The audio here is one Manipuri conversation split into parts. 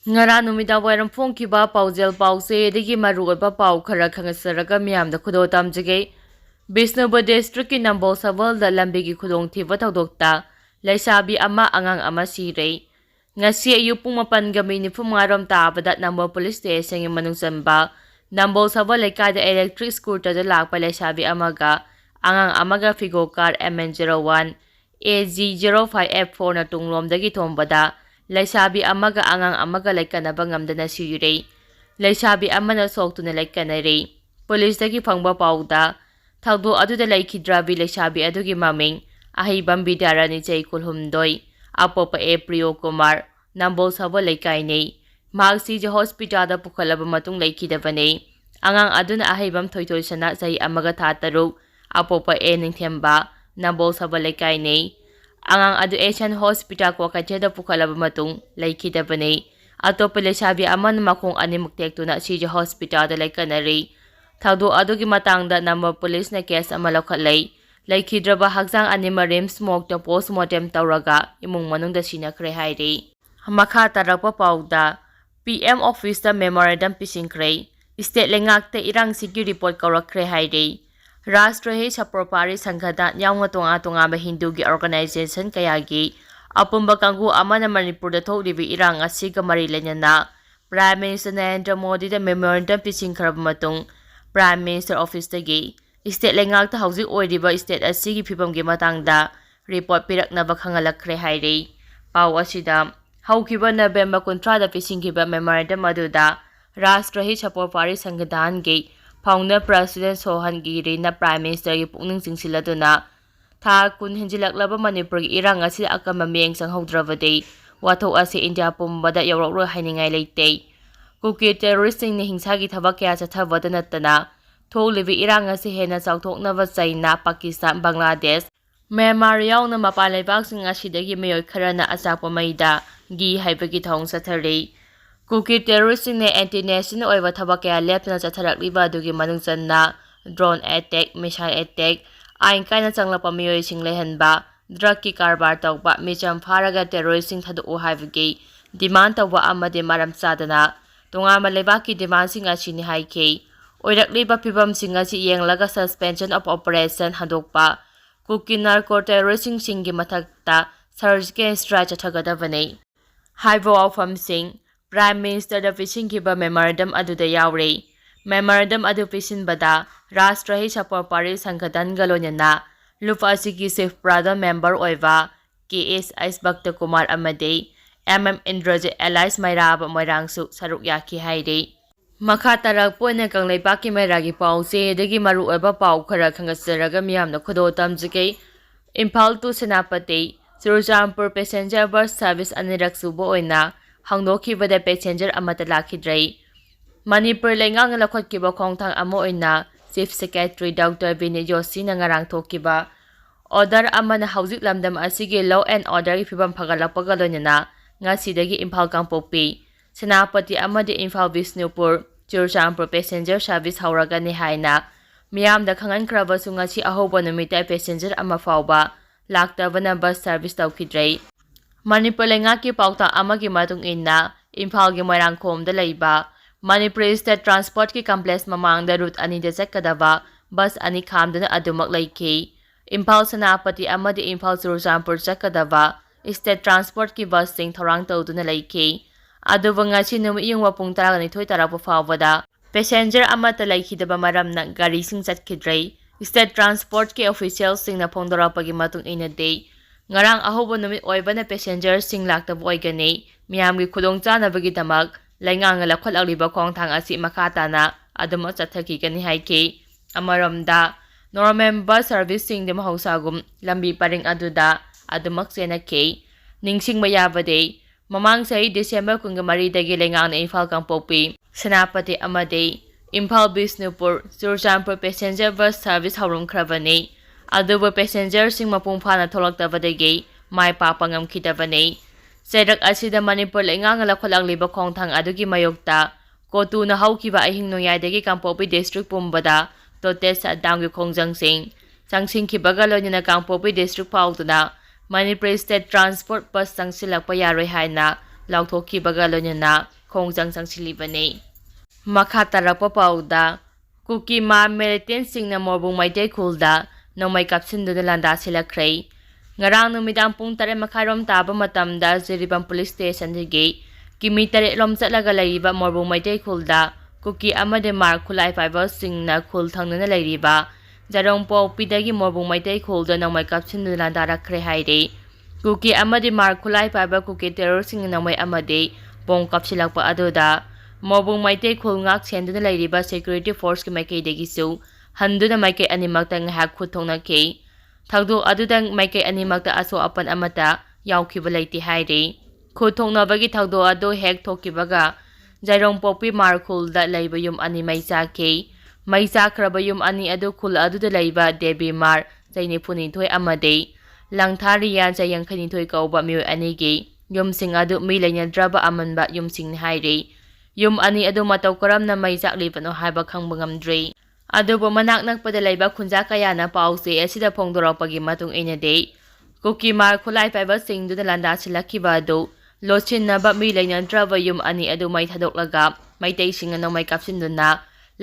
Ngara numida wairam phongkiba paujel pause degi maruoba pau khara khangasaraga miyamda khudo tamjage Bishnupur district ki Nambol Sabal da lambi gi khudong thiba thodokta laisabi ama angang ama sirei ngasi ayu pung 8:45 tabada Nambol police station gi manung samba Nambol Sabal lekai da electric scooter da lakpa laisabi amaga angang amaga figo car MN01 AG05F4 na tunglom dagi thombada Laisabi amaga angang amaga laikanaba ngamdana sirei Laisabi amana soktuna laikanare Police dagi phangba pauda Thagdo aduda laikhidrabi laisabi adugi maming ahibam bidarani chei kulhumdoi apopa Priyo Kumar Nambol Sabal laikai nei Magsi je hospital da pukhalaba matung laikhidabane angang aduna ahibam thoitoi sana chei amaga thataruk apopa Ningthemba Nambol Sabal laikai nei Angang adu Asian Hospital ko kacheda pukhalaba matung laikhidabane atopa laisabi aman makong animuktektu na sije hospital da laikanare Thagdo adugi matangda Nambol police na case ama lokhatlai laikhidraba hakjang anima rim smoke ta postmortem tawraga imung manungda sinakhre haire makha tarakpa pauda PM office ta memorandum pisingkhre state lengak te irang sigi report kawrakhre haire Rashtrahi Sapropari Sanghada Nyangwa Tonga ba Hindu gi organization kayagi apumba kanggu amana Manipur da thoklibi irang asiga mari lenyana Prime Minister Narendra Modi da memorandum pisingkhrab matung Prime Minister Office dagi state lengak ta hauzik oiriba state asigi phibam gi matangda report piraknaba khangalakhre haire pau asida haukiba November 13 da pisingkiba memorandum aduda Rashtrahi Sapropari Sanghadhan gi Founder President Sohan Giri na Prime Minister gi pukning singsiladuna tha kun hinjilaklaba Manipur gi irang asi akama miyeng sanghaudrabade wathok asi India pumbada yawrokro hainingai leite Kuki terrorist ni hingsa gi thabak kya chathabada natana tholibi irang asi hena chawthoknaba China Pakistan Bangladesh Myanmar yauna mapal leibak sing asidagi mayoi kharana achakpa maida gi haibagi thong sathare Kuki terrorist ne anti-national oiba thabak kaya lepna chatharakliba dugi manung channa drone attack missile attack ain kaina changlapa miyoi sing lehanba drug ki karbar tawba micham pharaga terrorist sing thadu haibagi demand tawba amade maram chadana tongama lebaki demand sing asini haike oirakliba phibam sing asi yenglaga suspension of operation handokpa Kuki narco terrorist singi mathakta surgical strike chathagadabane haibo aufam sing Prime Minister da pisingkiba memorandum aduda yaure memorandum adu pisinbada Rashtrahi Sapropari Sanghadhan galonyana lupa asigi Chief Prada member oiva KS Bhakta Kumar amade Indrajit Allies Mairaba Moirangsu saruk yaki haire makha tarak poina kangleibaki mairagi pause degi maru oiba pau khara khangasaraga miyamna khodo tamjike Imphal to Senapati Churachandpur passenger bus service anirak subo oina hangdokhibada passenger amata lakhidrai Manipur lengang lakhotkiba khongthang amo oina Chief Secretary Dr. Vinay Joshi na ngarang thokiba order amana hauzik lamdam asigi law and order ifibam phagalakpaga loinana ngasidagi Imphal Kangpokpi Senapati amadi Imphal Bishnupur Churachandpur passenger service hauraga ni haina miyamda khanghankhre basu ngasi ahoba numita passenger ama fauba laktabana bus service tawkhidrai Manipur lengaki pauta amagi matung inna Imphal gi Moirangkhomda leiba Manipur State Transport ki complex mamangda route ani da chakadaba bus ani khamdana adumak leiki Imphal Senapati amadi Imphal Churachandpur chakadaba State Transport ki bus sing thorang tawduna leiki aduba ngasi numi yungwa pung 12 tarapa fawbada passenger amata leikhidaba maramna gari sing chatkidrai State Transport ki officials sing na phongdorapagi matung ina day Ngarang ahobo numit oibana passenger sing laktab oigani miyamgi khudongchanabagi damak laingang lakhot agliba khongthang asi makhatana aduma chathaki kani haike amaramda normal bus service sing de mahausagum lambi paring aduda adumak sena ke ningsing mayabade mamang sai December 13 dagi laingang na Imphal Kangpokpi Senapati amade Imphal Bishnupur Churachandpur passenger bus service haurumkhrabani aduba passenger sing mapung phana tholaktabadagi mai papa ngamkhidabane serak asida Manipur lengang lakholangliba khongthang adugi mayokta kotu na haukiba ahing noyadagi Kangpokpi district pumbada totes adanggi khongjang sing changsingkibaga loinana Kangpokpi district pautuna Manipur State Transport bus changsilakpa yaroi haina laukthokkibaga loinana ꯈꯣꯡꯖꯪ ꯆꯪꯁꯤꯜꯂꯤꯕꯅꯤ꯫ ꯃꯈꯥ ꯇꯥꯔꯛꯄ ꯄꯥꯎꯗ ꯀꯨꯀꯤ ꯃꯥ ꯃꯤꯂꯤꯇꯦꯟꯠꯁꯤꯡꯅ ꯃꯣꯔꯕꯨꯡ ꯃꯩꯇꯩ ꯈꯨꯜꯗ ꯅꯣꯡꯃꯩ ꯀꯥꯞꯁꯤꯟꯗꯨꯅ ꯂꯥꯟꯗꯥꯁꯤꯜꯂꯛꯈ꯭ꯔꯦ꯫ ꯉꯔꯥꯡ ꯅꯨꯃꯤꯗꯥꯡ ꯄꯨꯡ 8:30 ꯇꯥꯕ ꯃꯇꯝꯗ ꯖꯤꯔꯤꯕꯥꯝ ꯄꯨꯂꯤꯁ ꯁ꯭ꯇꯦꯁꯟꯗꯒꯤ ꯀꯤꯃꯤ 8 ꯆꯠꯂꯒ ꯂꯩꯔꯤꯕ ꯃꯣꯔꯕꯨꯡ ꯃꯩꯇꯩ ꯈꯨꯜꯗ ꯀꯨꯀꯤ ꯑꯃꯗꯤ ꯃꯥꯔ ꯈꯨꯠꯂꯥꯏ ꯄꯥꯏꯕꯁꯤꯡꯅ ꯈꯨꯜ ꯊꯪꯅꯅ ꯂꯩꯔꯤꯕ ꯖꯥꯔꯣꯡꯄꯣꯛꯄꯤꯗꯒꯤ ꯃꯣꯔꯕꯨꯡ ꯃꯩꯇꯩ ꯈꯨꯜꯗ ꯅꯣꯡꯃꯩ ꯀꯥꯞꯁꯤꯟꯗꯨꯅ ꯂꯥꯟꯗꯥꯔꯛꯈ꯭ꯔꯦ ꯍꯥꯏꯔꯤ꯫ ꯀꯨꯀꯤ ꯑꯃꯗꯤ ꯃꯥꯔ ꯈꯨꯠꯂꯥꯏ ꯄꯥꯏꯕ ꯀꯨꯀꯤ ꯇꯦꯔꯣꯔꯤꯁꯤꯡꯅ ꯅꯣꯡꯃꯩ ꯑꯃꯗꯤ ꯕꯣꯝ ꯀꯥꯞꯁꯤꯜꯂꯛꯄ ꯑꯗꯨꯗ ꯃꯣꯔꯕꯨꯡ ꯃꯩꯇꯩ ꯈꯨꯜ ꯉꯥꯛ ꯁꯦꯟꯗꯨꯅ ꯂꯩꯔꯤꯕ ꯁꯦꯀ꯭ꯌꯨꯔꯤꯇꯤ ꯐꯣꯔꯁꯀꯤ ꯃꯥꯏꯀꯩꯗꯒꯤꯁꯨ ꯍꯟꯗꯨꯅ ꯃꯥꯏꯀꯩ ꯑꯅꯤꯃꯛꯇ ꯉꯥꯏꯍꯥꯛ ꯈꯨꯠ ꯊꯣꯛꯅꯈꯤ꯫ ꯊꯧꯗꯣꯛ ꯑꯗꯨꯗ ꯃꯥꯏꯀꯩ ꯑꯅꯤꯃꯛꯇ ꯑꯁꯣꯛ ꯑꯄꯟ ꯑꯃꯠꯇ ꯌꯥꯎꯈꯤꯕ ꯂꯩꯇꯦ ꯍꯥꯏꯔꯤ꯫ ꯈꯨꯠ ꯊꯣꯛꯅꯕꯒꯤ ꯊꯧꯗꯣꯛ ꯑꯗꯨ ꯍꯦꯛ ꯊꯣꯛꯈꯤꯕꯒ ꯖꯥꯔꯣꯡꯄꯣꯛꯄꯤ ꯃꯥꯔ ꯈꯨꯜꯗ ꯂꯩꯕ ꯌꯨꯝ ꯑꯅꯤ ꯃꯩ ꯆꯥꯈꯤ꯫ ꯃꯩ ꯆꯥꯈ꯭ꯔꯕ ꯌꯨꯝ ꯑꯅꯤ ꯑꯗꯨ ꯈꯨꯜ ꯑꯗꯨꯗ ꯂꯩꯕ ꯗꯦꯕꯤ ꯃꯥꯔ ꯆꯍꯤ 92 ꯑꯃꯗꯤ ꯂꯪꯊꯥꯔꯤꯌꯥ ꯆꯍꯤ 82 ꯀꯧꯕ ꯃꯤꯑꯣꯏ ꯑꯅꯤꯒꯤ ꯌꯨꯝꯁꯤꯡ ꯑꯗꯨ ꯃꯤ ꯂꯩꯅꯗ꯭ꯔꯕ ꯑꯃꯟꯕ ꯌꯨꯝꯁꯤꯡꯅꯤ ꯍꯥꯏꯔꯤ꯫ ꯌꯨꯝ ꯑꯅꯤ ꯑꯗꯨ ꯃꯇꯧ ꯀꯔꯝꯅ ꯃꯩ ꯆꯥꯛꯂꯤꯕꯅꯣ ꯍꯥꯏꯕ ꯈꯪꯕ ꯉꯝꯗ꯭ꯔꯤ꯫ ꯑꯗꯨꯕꯨ ꯃꯅꯥꯛ ꯅꯛꯄꯗ ꯂꯩꯕ ꯈꯨꯟꯖꯥ ꯀꯌꯥꯅ ꯄꯥꯎꯆꯦ ꯑꯁꯤꯗ ꯐꯣꯡꯗꯣꯔꯛꯄꯒꯤ ꯃꯇꯨꯡ ꯏꯟꯅꯗꯤ ꯀꯨꯀꯤ ꯃꯥꯔ ꯈꯨꯠꯂꯥꯏ ꯄꯥꯏꯕꯁꯤꯡꯗꯨꯅ ꯂꯥꯟꯗꯥꯁꯤꯜꯂꯛꯈꯤꯕ ꯑꯗꯨ ꯂꯣꯠꯁꯤꯟꯅꯕ ꯃꯤ ꯂꯩꯅꯗ꯭ꯔꯕ ꯌꯨꯝ ꯑꯅꯤ ꯑꯗꯨ ꯃꯩ ꯊꯥꯗꯣꯛꯂꯒ ꯃꯩꯇꯩꯁꯤꯡꯅ ꯅꯣꯡꯃꯩ ꯀꯥꯞꯁꯤꯟꯗꯨꯅ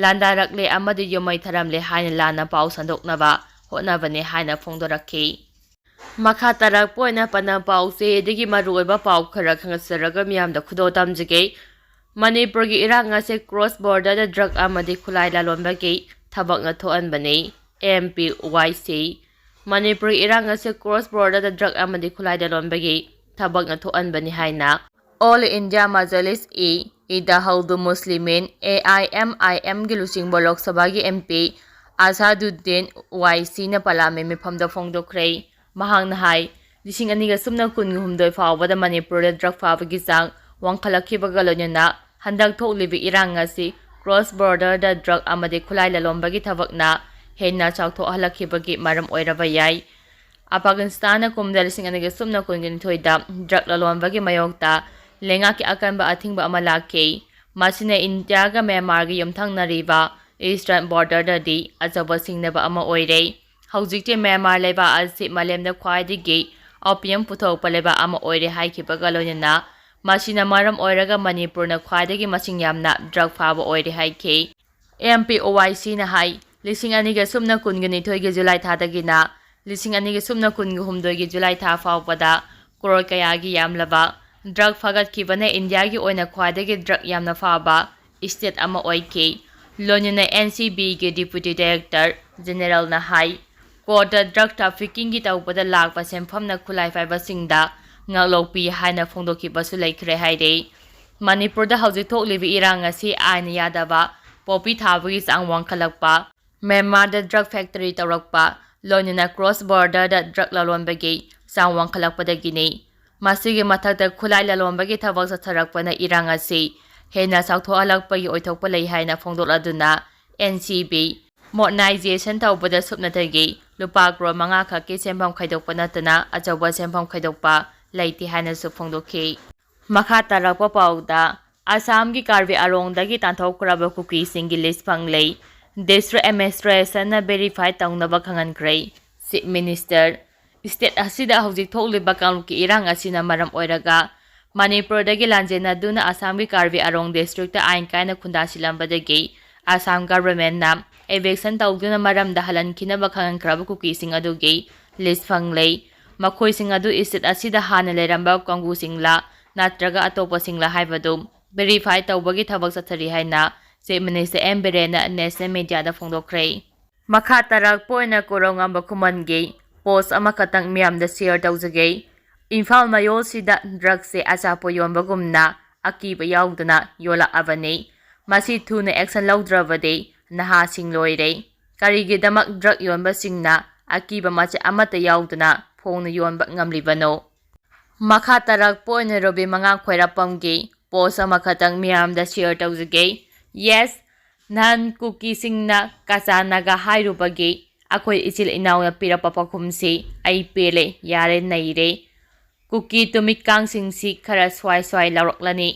ꯂꯥꯟꯗꯥꯔꯛꯂꯦ ꯑꯃꯗꯤ ꯌꯨꯝ ꯃꯩ ꯊꯥꯔꯝꯂꯦ ꯍꯥꯏꯅ ꯂꯥꯟꯅ ꯄꯥꯎ ꯁꯟꯗꯣꯛꯅꯕ ꯍꯣꯠꯅꯕꯅꯦ ꯍꯥꯏꯅ ꯐꯣꯡꯗꯣꯔꯛꯈꯤ꯫ ꯃꯈꯥ ꯇꯥꯔꯛꯄ ꯑꯣꯏꯅ ꯄꯅ ꯄꯥꯎꯆꯦꯗꯒꯤ ꯃꯔꯨꯑꯣꯏꯕ ꯄꯥꯎ ꯈꯔ ꯈꯪꯍꯟꯖꯔꯒ ꯃꯤꯌꯥꯝꯗ ꯈꯨꯗꯣꯜ ꯇꯝꯖꯒꯦ꯫ ꯃꯅꯤꯄꯨꯔꯒꯤ ꯏꯔꯥꯡ ꯑꯁꯤ ꯀ꯭ꯔꯣꯁ ꯕꯣꯔꯗꯔꯗ ꯗ꯭ꯔꯒ ꯑꯃꯗꯤ ꯈꯨꯠꯂꯥꯏ ꯂꯂꯣꯟꯕꯒꯤ ꯊꯕꯛꯅ ꯊꯣꯛꯍꯟꯕꯅꯤ꯫ MPYC ꯃꯅꯤꯄꯨꯔꯒꯤ ꯏꯔꯥꯡ ꯑꯁꯤ ꯀ꯭ꯔꯣꯁ ꯕꯣꯔꯗꯔꯗ ꯗ꯭ꯔꯒ ꯑꯃꯗꯤ ꯈꯨꯠꯂꯥꯏ ꯂꯂꯣꯟꯕꯒꯤ ꯊꯕꯛꯅ ꯊꯣꯛꯍꯟꯕꯅꯤ ꯍꯥꯏꯅ ꯑꯣꯜ ꯏꯟꯗꯤꯌꯥ ꯃꯖꯂꯤꯁ-ꯏ-ꯏꯠꯇꯦꯍꯥꯗꯨꯜ ꯃꯨꯁꯂꯤꯃꯤꯟ AIMIMꯒꯤ ꯂꯨꯆꯤꯡꯕ ꯂꯣꯛ ꯁꯚꯥꯒꯤ MP ꯑꯁꯥꯗꯨꯗꯤꯟ OWAISꯤꯅ ꯄꯥꯔꯂꯤꯌꯥꯃꯦꯟꯠ ꯃꯤꯐꯝꯗ ꯐꯣꯡꯗꯣꯛꯈ꯭ꯔꯦ꯫ ꯃꯍꯥꯛꯅ ꯍꯥꯏ 2018 ꯐꯥꯎꯕꯗ ꯃꯅꯤꯄꯨꯔꯗ ꯗ꯭ꯔꯒ ꯐꯥꯕꯒꯤ ꯆꯥꯡ ꯋꯥꯡꯈꯠꯂꯛꯈꯤꯕꯒ ꯂꯣꯏꯅꯅ ꯍꯟꯗꯛ ꯊꯣꯛꯂꯤꯕ ꯏꯔꯥꯡ ꯑꯁꯤ ꯀ꯭ꯔꯣꯁ ꯕꯣꯔꯗꯔꯗ ꯗ꯭ꯔꯒ ꯑꯃꯗꯤ ꯈꯨꯠꯂꯥꯏ ꯂꯂꯣꯟꯕꯒꯤ ꯊꯕꯛꯅ ꯍꯦꯟꯅ ꯆꯥꯎꯊꯣꯛꯍꯜꯂꯛꯈꯤꯕꯒꯤ ꯃꯔꯝ ꯑꯣꯏꯔꯕ ꯌꯥꯏ꯫ ꯑꯐꯒꯥꯅꯤꯁꯇꯥꯟꯅ ꯀꯨꯝꯗ 2022ꯗ ꯗ꯭ꯔꯒ ꯂꯂꯣꯟꯕꯒꯤ ꯃꯥꯌꯣꯛꯇ ꯂꯩꯉꯥꯛꯀꯤ ꯑꯀꯟꯕ ꯑꯊꯤꯡꯕ ꯑꯃ ꯂꯥꯛꯈꯤ꯫ ꯃꯁꯤꯅ ꯏꯟꯗꯤꯌꯥꯒ ꯃ꯭ꯌꯥꯟꯃꯥꯔꯒꯤ ꯌꯨꯝꯊꯪꯅꯔꯤꯕ ꯏꯁꯇꯔꯟ ꯕꯣꯔꯗꯔꯗꯗꯤ ꯑꯆꯧꯕ ꯁꯤꯡꯅꯕ ꯑꯃ ꯑꯣꯏꯔꯦ꯫ ꯍꯧꯖꯤꯛꯇꯤ ꯃ꯭ꯌꯥꯟꯃꯥꯔ ꯂꯩꯕꯥꯛ ꯑꯁꯤ ꯃꯥꯂꯦꯝꯗ ꯈ꯭ꯋꯥꯏꯗꯒꯤ ꯑꯣꯄꯤꯌꯝ ꯄꯨꯊꯣꯛꯄ ꯂꯩꯕꯥꯛ ꯑꯃ ꯑꯣꯏꯔꯦ ꯍꯥꯏꯈꯤꯕꯒ ꯂꯣꯏꯅꯅ ꯃꯁꯤꯅ ꯃꯔꯝ ꯑꯣꯏꯔꯒ ꯃꯅꯤꯄꯨꯔꯅ ꯈ꯭ꯋꯥꯏꯗꯒꯤ ꯃꯁꯤꯡ ꯌꯥꯝꯅ ꯗ꯭ꯔꯒ ꯐꯥꯕ ꯑꯣꯏꯔꯦ ꯍꯥꯏꯈꯤ꯫ MP OWAISꯤꯅ ꯍꯥꯏ 2022ꯒꯤ ꯖꯨꯂꯥꯏ ꯊꯥꯗꯒꯤꯅ 2023ꯒꯤ ꯖꯨꯂꯥꯏ ꯊꯥ ꯐꯥꯎꯕꯗ ꯀꯔꯣꯔ ꯀꯌꯥꯒꯤ ꯌꯥꯝꯂꯕ ꯗ꯭ꯔꯒ ꯐꯥꯒꯠꯈꯤꯕꯅ ꯏꯟꯗꯤꯌꯥꯒꯤ ꯑꯣꯏꯅ ꯈ꯭ꯋꯥꯏꯗꯒꯤ ꯗ꯭ꯔꯒ ꯌꯥꯝꯅ ꯐꯥꯕ ꯏꯁꯇꯦꯠ ꯑꯃ ꯑꯣꯏꯈꯤ꯫ ꯂꯣꯏꯅꯅ NCBꯒꯤ ꯗꯤꯄ꯭ꯌꯨꯇꯤ ꯗꯥꯏꯔꯦꯛꯇꯔ ꯖꯦꯅꯔꯦꯜꯅ ꯍꯥꯏ ꯀꯣꯔꯠꯇ ꯗ꯭ꯔꯒ ꯇ꯭ꯔꯥꯐꯤꯀꯤꯡꯒꯤ ꯇꯧꯕꯗ ꯂꯥꯛꯄ ꯁꯦꯟꯐꯝꯅ ꯈꯨꯠꯂꯥꯏ ꯄꯥꯏꯕꯁꯤꯡꯗ ꯉꯥꯛꯂꯧꯄꯤ ꯍꯥꯏꯅ ꯐꯣꯡꯗꯣꯛꯈꯤꯕꯁꯨ ꯂꯩꯈ꯭ꯔꯦ ꯍꯥꯏꯔꯤ꯫ ꯃꯅꯤꯄꯨꯔꯗ ꯍꯧꯖꯤꯛ ꯊꯣꯛꯂꯤꯕ ꯏꯔꯥꯡ ꯑꯁꯤ ꯑꯥꯏꯟꯅ ꯌꯥꯗꯕ ꯄꯣꯄꯤ ꯊꯥꯕꯒꯤ ꯆꯥꯡ ꯋꯥꯡꯈꯠꯂꯛꯄ, ꯃ꯭ꯌꯥꯟꯃꯥꯔꯗ ꯗ꯭ꯔꯒ ꯐꯦꯛꯇꯔꯤ ꯇꯧꯔꯛꯄ, ꯂꯣꯏꯅꯅ ꯀ꯭ꯔꯣꯁ ꯕꯣꯔꯗꯔꯗ ꯗ꯭ꯔꯒ ꯂꯂꯣꯟꯕꯒꯤ ꯆꯥꯡ ꯋꯥꯡꯈꯠꯂꯛꯄꯗꯒꯤꯅꯤ꯫ ꯃꯁꯤꯒꯤ ꯃꯊꯛꯇ ꯈꯨꯠꯂꯥꯏ ꯂꯂꯣꯟꯕꯒꯤ ꯊꯕꯛ ꯆꯠꯊꯔꯛꯄꯅ ꯏꯔꯥꯡ ꯑꯁꯤ ꯍꯦꯟꯅ ꯆꯥꯎꯊꯣꯛꯍꯜꯂꯛꯄꯒꯤ ꯑꯣꯏꯊꯣꯛꯄ ꯂꯩ ꯍꯥꯏꯅ ꯐꯣꯡꯗꯣꯛꯂꯗꯨꯅ NCB ꯃꯣꯗꯔꯅꯥꯏꯖꯦꯁꯟ ꯇꯧꯕꯗ ꯁꯨꯞꯅꯇꯒꯤ ꯂꯨꯄꯥ ꯀꯔꯣꯔ 5 ꯈꯛꯀꯤ ꯁꯦꯟꯐꯝ ꯈꯥꯏꯗꯣꯛꯄ ꯅꯠꯇꯅ ꯑꯆꯧꯕ ꯁꯦꯟꯐꯝ ꯈꯥꯏꯗꯣꯛꯄ ꯂꯩꯇꯦ ꯍꯥꯏꯅꯁꯨ ꯐꯣꯡꯗꯣꯛꯈꯤ꯫ ꯃꯈꯥ ꯇꯥꯔꯛꯄ ꯄꯥꯎꯗ ꯑꯁꯥꯝꯒꯤ ꯀꯥꯔꯕꯤ ꯑꯔꯣꯡꯗꯒꯤ ꯇꯥꯟꯊꯣꯛꯈ꯭ꯔꯕ ꯀꯨꯀꯤꯁꯤꯡꯒꯤ ꯂꯤꯁ ꯐꯪꯂꯦ꯫ ꯗꯤꯁꯇ꯭ꯔꯤꯛ ꯑꯦꯗꯃꯤꯅꯤꯁꯇ꯭ꯔꯦꯁꯟꯅ ꯚꯦꯔꯤꯐꯥꯏ ꯇꯧꯅꯕ ꯈꯪꯍꯟꯈ꯭ꯔꯦ꯫ ꯆꯤꯐ ꯃꯤꯅꯤꯁꯇꯔ ꯏꯁꯇꯦꯠ ꯑꯁꯤꯗ ꯍꯧꯖꯤꯛ ꯊꯣꯛꯂꯤꯕ ꯀꯥꯡꯂꯨꯞꯀꯤ ꯏꯔꯥꯡ ꯑꯁꯤꯅ ꯃꯔꯝ ꯑꯣꯏꯔꯒ ꯃꯅꯤꯄꯨꯔꯗꯒꯤ ꯂꯥꯟꯖꯦꯟꯅꯗꯨꯅ ꯑꯁꯥꯝꯒꯤ ꯀꯥꯔꯕꯤ ꯑꯔꯣꯡ ꯗꯤꯁꯇ꯭ꯔꯤꯛꯇ ꯑꯥꯏꯟ ꯀꯥꯏꯅ ꯈꯨꯟꯗꯥꯁꯤꯜꯂꯝꯕꯗꯒꯤ ꯑꯁꯥꯝ ꯒꯚꯔꯟꯃꯦꯟꯠꯅ ꯑꯦꯚꯤꯛꯁꯟ ꯇꯧꯗꯨꯅ ꯃꯔꯝꯗ ꯍꯜꯍꯟꯈꯤꯅꯕ ꯈꯪꯍꯟꯈ꯭ꯔꯕ ꯀꯨꯀꯤꯁꯤꯡ ꯑꯗꯨꯒꯤ ꯂꯤꯁ ꯐꯪꯂꯦ꯫ ꯃꯈꯣꯏꯁꯤꯡ ꯑꯗꯨ ꯏꯁꯇꯦꯠ ꯑꯁꯤꯗ ꯍꯥꯟꯅ ꯂꯩꯔꯝꯕ ꯀꯥꯡꯕꯨꯁꯤꯡꯂ ꯅꯠꯇ꯭ꯔꯒ ꯑꯇꯣꯞꯄꯁꯤꯡꯂ ꯍꯥꯏꯕꯗꯨ ꯚꯦꯔꯤꯐꯥꯏ ꯇꯧꯕꯒꯤ ꯊꯕꯛ ꯆꯠꯊꯔꯤ ꯍꯥꯏꯅ ꯆꯤꯐ ꯃꯤꯅꯤꯁꯇꯔ ꯕꯤꯔꯦꯟꯅ ꯅꯦꯁꯅꯦꯜ ꯃꯤꯗꯤꯌꯥꯗ ꯐꯣꯡꯗꯣꯛꯈ꯭ꯔꯦ꯫ ꯃꯈꯥ ꯇꯥꯔꯛꯄ ꯑꯣꯏꯅ ꯀꯣꯔꯧꯉꯥꯟꯕ ꯈꯨꯃꯟꯒꯤ ꯄꯣꯁꯠ ꯑꯃꯈꯛꯇꯪ ꯃꯤꯌꯥꯝꯗ ꯁꯦꯌꯔ ꯇꯧꯖꯒꯦ꯫ ꯏꯝꯐꯥꯜ ꯃꯌꯣꯜꯁꯤꯗ ꯗ꯭ꯔꯒꯁꯦ ꯑꯆꯥꯄꯣꯠ ꯌꯣꯟꯕꯒꯨꯝꯅ ꯑꯀꯤꯕ ꯌꯥꯎꯗꯅ ꯌꯣꯜꯂꯛꯑꯕꯅꯤ꯫ ꯃꯁꯤ ꯊꯨꯅ ꯑꯦꯛꯁꯟ ꯂꯧꯗ꯭ꯔꯕꯗꯤ ꯅꯍꯥꯁꯤꯡ ꯂꯣꯏꯔꯦ꯫ ꯀꯔꯤꯒꯤꯗꯃꯛ ꯗ꯭ꯔꯒ ꯌꯣꯟꯕꯁꯤꯡꯅ ꯑꯀꯤꯕ ꯃꯆꯦꯠ ꯑꯃꯠꯇ ꯌꯥꯎꯗꯅ ꯐꯣꯡꯅ ꯌꯣꯟꯕ ꯉꯝꯂꯤꯕꯅꯣ? ꯃꯈꯥ ꯇꯥꯔꯛꯄ ꯑꯣꯏꯅ ꯔꯣꯕꯤ ꯈꯣꯏꯔꯥꯄꯝꯒꯤ ꯄꯣꯁꯠ ꯑꯃꯈꯛꯇꯪ ꯃꯤꯌꯥꯝꯗ ꯁꯦꯌꯔ ꯇꯧꯖꯒꯦ꯫ ꯌꯦꯁ, ꯅꯍꯥꯟ ꯀꯨꯀꯤꯁꯤꯡꯅ ꯀꯆꯥ ꯅꯥꯒꯥ ꯍꯥꯏꯔꯨꯕꯒꯤ ꯑꯩꯈꯣꯏ ꯏꯆꯤꯜ ꯏꯅꯥꯎꯅ ꯄꯤꯔꯛꯄ ꯄꯥꯎꯈꯨꯝꯁꯤ ꯑꯩ ꯄꯦꯜꯂꯦ, ꯌꯥꯔꯦ, ꯅꯩꯔꯦ꯫ ꯀꯨꯀꯤ ꯇꯨꯃꯤꯠꯀꯥꯡꯁꯤꯡꯁꯤ ꯈꯔ ꯁ꯭ꯋꯥꯏ ꯂꯥꯎꯔꯛꯂꯅꯤ꯫